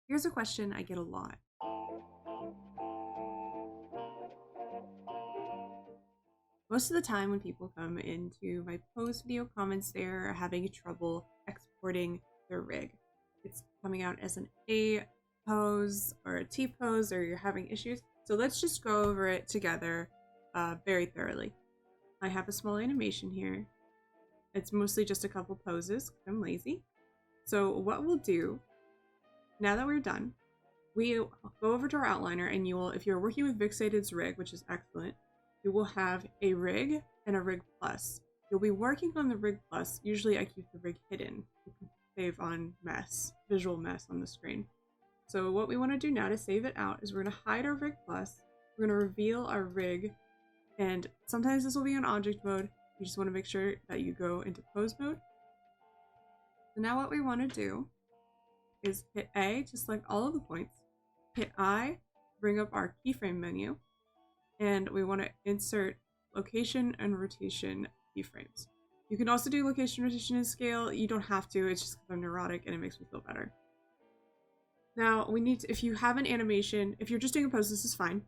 Here's a question I get a lot. Most of the time when people come into my post video comments, they're having trouble exporting their rig. It's coming out as an A pose or a T pose, or you're having issues. So let's just go over it together very thoroughly. I have a small animation here. It's mostly just a couple poses. I'm lazy. So what we'll do, now that we're done, we'll go over to our outliner, and you will, if you're working with Vyxated's rig, which is excellent, you will have a rig and a RigPlus. You'll be working on the RigPlus. Usually I keep the rig hidden. You can save on mess, visual mess on the screen. So what we want to do now to save it out is we're going to hide our RigPlus. We're going to reveal our rig, and sometimes this will be in object mode. You just want to make sure that you go into pose mode. So now what we want to do is hit A to select all of the points. Hit I, bring up our keyframe menu, and we want to insert location and rotation keyframes. You can also do location, rotation, and scale. You don't have to, it's just because I'm neurotic and it makes me feel better. Now we need to, if you have an animation, if you're just doing a pose, this is fine.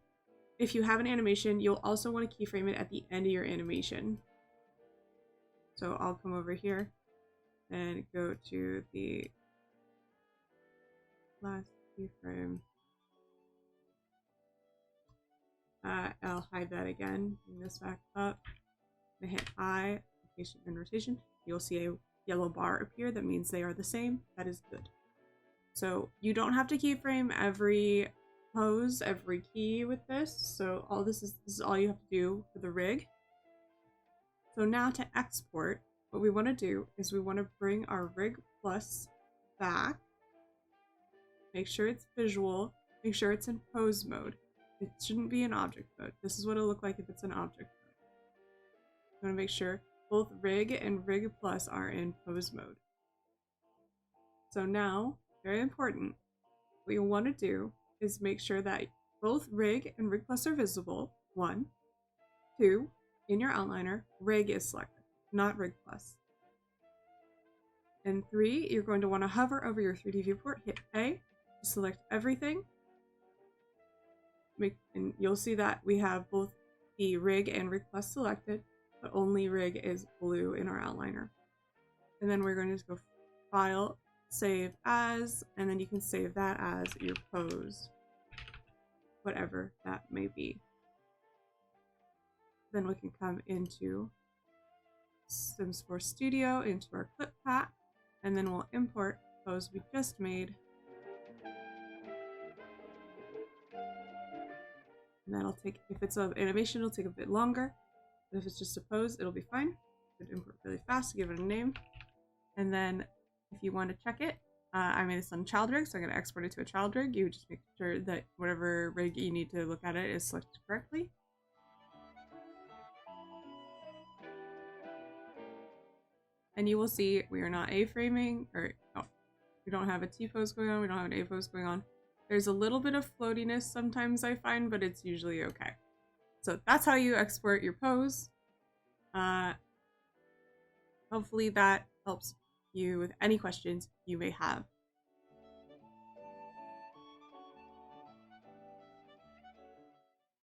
If you have an animation, you'll also want to keyframe it at the end of your animation. So I'll come over here and go to the last keyframe. I'll hide that again, bring this back up, and hit I, location and rotation. You'll see a yellow bar appear. That means they are the same. That is good. So you don't have to keyframe every pose, every key with this. So all this is all you have to do for the rig. So now to export, what we want to do is we want to bring our RigPlus back. Make sure it's visual. Make sure it's in pose mode. It shouldn't be in object mode. This is what it'll look like if it's in object mode. You want to make sure both rig and RigPlus are in pose mode. So now, very important, what you want to do is make sure that both rig and RigPlus are visible. 1, 2, in your outliner, rig is selected, not RigPlus. And 3, you're going to want to hover over your 3D viewport, hit A to select everything. And you'll see that we have both the rig and RigPlus selected, but only rig is blue in our outliner. And then we're going to just go File, Save As, and then you can save that as your pose, whatever that may be. Then we can come into Sims 4 Studio, into our clip pack, and then we'll import the pose we just made. And that'll take, if it's an animation, it'll take a bit longer. But if it's just a pose, it'll be fine. Could import really fast, give it a name. And then if you want to check it, I made this on child rig, so I'm going to export it to a child rig. You just make sure that whatever rig you need to look at it is selected correctly. And you will see we are not A-framing, or no, we don't have a T-pose going on, we don't have an A-pose going on. There's a little bit of floatiness sometimes I find, but it's usually okay. So that's how you export your pose. Hopefully that helps you with any questions you may have.